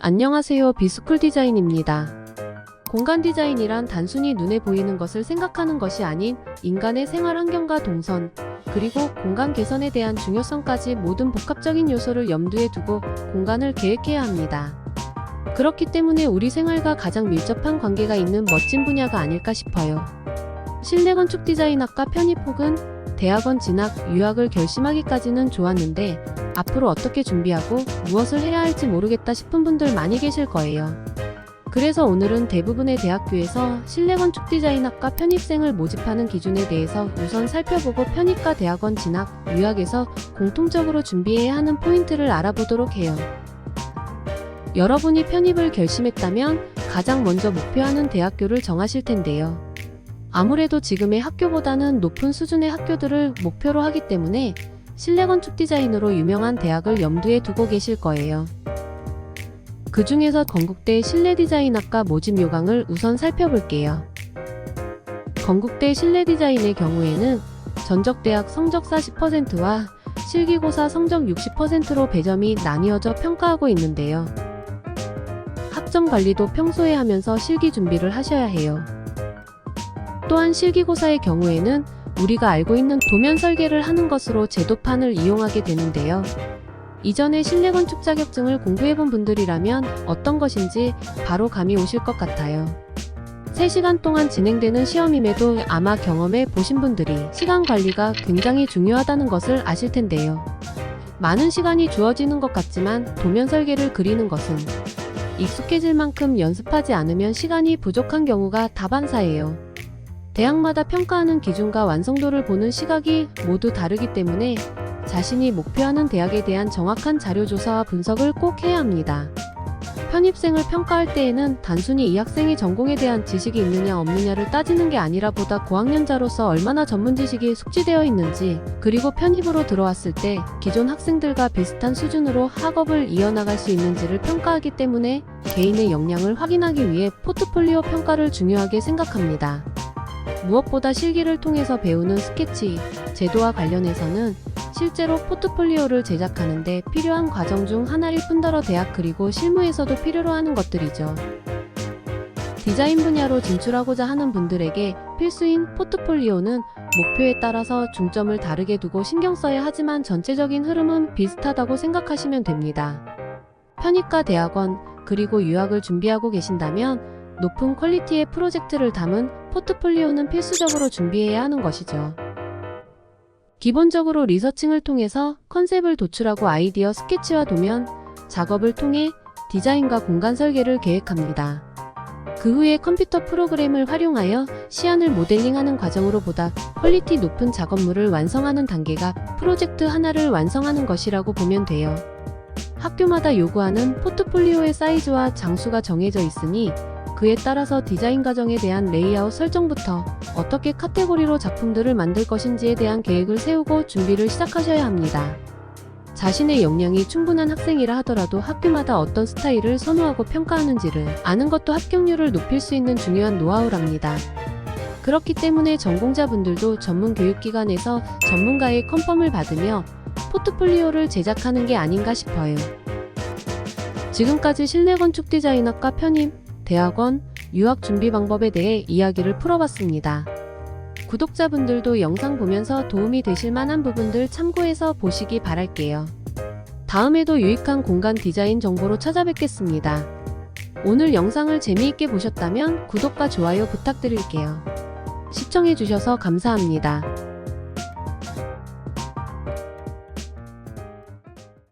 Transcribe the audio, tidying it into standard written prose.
안녕하세요. 비스쿨 디자인입니다. 공간 디자인이란 단순히 눈에 보이는 것을 생각하는 것이 아닌 인간의 생활 환경과 동선, 그리고 공간 개선에 대한 중요성까지 모든 복합적인 요소를 염두에 두고 공간을 계획해야 합니다. 그렇기 때문에 우리 생활과 가장 밀접한 관계가 있는 멋진 분야가 아닐까 싶어요. 실내건축 디자인학과 편입 혹은 대학원 진학, 유학을 결심하기까지는 좋았는데 앞으로 어떻게 준비하고 무엇을 해야 할지 모르겠다 싶은 분들 많이 계실 거예요. 그래서 오늘은 대부분의 대학교에서 실내건축 디자인학과 편입생을 모집하는 기준에 대해서 우선 살펴보고 편입과 대학원 진학, 유학에서 공통적으로 준비해야 하는 포인트를 알아보도록 해요. 여러분이 편입을 결심했다면 가장 먼저 목표하는 대학교를 정하실 텐데요. 아무래도 지금의 학교보다는 높은 수준의 학교들을 목표로 하기 때문에 실내건축 디자인으로 유명한 대학을 염두에 두고 계실 거예요. 그 중에서 건국대 실내디자인학과 모집 요강을 우선 살펴볼게요. 건국대 실내디자인의 경우에는 전적대학 성적 40%와 실기고사 성적 60%로 배점이 나뉘어져 평가하고 있는데요. 학점 관리도 평소에 하면서 실기 준비를 하셔야 해요. 또한 실기고사의 경우에는 우리가 알고 있는 도면 설계를 하는 것으로 제도판을 이용하게 되는데요. 이전에 실내건축 자격증을 공부해본 분들이라면 어떤 것인지 바로 감이 오실 것 같아요. 3시간 동안 진행되는 시험임에도 아마 경험해 보신 분들이 시간 관리가 굉장히 중요하다는 것을 아실 텐데요. 많은 시간이 주어지는 것 같지만 도면 설계를 그리는 것은 익숙해질 만큼 연습하지 않으면 시간이 부족한 경우가 다반사예요. 대학마다 평가하는 기준과 완성도를 보는 시각이 모두 다르기 때문에 자신이 목표하는 대학에 대한 정확한 자료 조사와 분석을 꼭 해야 합니다. 편입생을 평가할 때에는 단순히 이 학생이 전공에 대한 지식이 있느냐 없느냐를 따지는 게 아니라 보다 고학년자로서 얼마나 전문 지식이 숙지되어 있는지, 그리고 편입으로 들어왔을 때 기존 학생들과 비슷한 수준으로 학업을 이어나갈 수 있는지를 평가하기 때문에 개인의 역량을 확인하기 위해 포트폴리오 평가를 중요하게 생각합니다. 무엇보다 실기를 통해서 배우는 스케치, 제도와 관련해서는 실제로 포트폴리오를 제작하는 데 필요한 과정 중 하나일 뿐더러 대학 그리고 실무에서도 필요로 하는 것들이죠. 디자인 분야로 진출하고자 하는 분들에게 필수인 포트폴리오는 목표에 따라서 중점을 다르게 두고 신경 써야 하지만 전체적인 흐름은 비슷하다고 생각하시면 됩니다. 편입과 대학원, 그리고 유학을 준비하고 계신다면 높은 퀄리티의 프로젝트를 담은 포트폴리오는 필수적으로 준비해야 하는 것이죠. 기본적으로 리서칭을 통해서 컨셉을 도출하고 아이디어 스케치와 도면, 작업을 통해 디자인과 공간 설계를 계획합니다. 그 후에 컴퓨터 프로그램을 활용하여 시안을 모델링하는 과정으로 보다 퀄리티 높은 작업물을 완성하는 단계가 프로젝트 하나를 완성하는 것이라고 보면 돼요. 학교마다 요구하는 포트폴리오의 사이즈와 장수가 정해져 있으니 그에 따라서 디자인 과정에 대한 레이아웃 설정부터 어떻게 카테고리로 작품들을 만들 것인지에 대한 계획을 세우고 준비를 시작하셔야 합니다. 자신의 역량이 충분한 학생이라 하더라도 학교마다 어떤 스타일을 선호하고 평가하는지를 아는 것도 합격률을 높일 수 있는 중요한 노하우랍니다. 그렇기 때문에 전공자분들도 전문 교육기관에서 전문가의 컨펌을 받으며 포트폴리오를 제작하는 게 아닌가 싶어요. 지금까지 실내건축 디자인학과 편입, 대학원, 유학 준비 방법에 대해 이야기를 풀어봤습니다. 구독자분들도 영상 보면서 도움이 되실 만한 부분들 참고해서 보시기 바랄게요. 다음에도 유익한 공간 디자인 정보로 찾아뵙겠습니다. 오늘 영상을 재미있게 보셨다면 구독과 좋아요 부탁드릴게요. 시청해주셔서 감사합니다.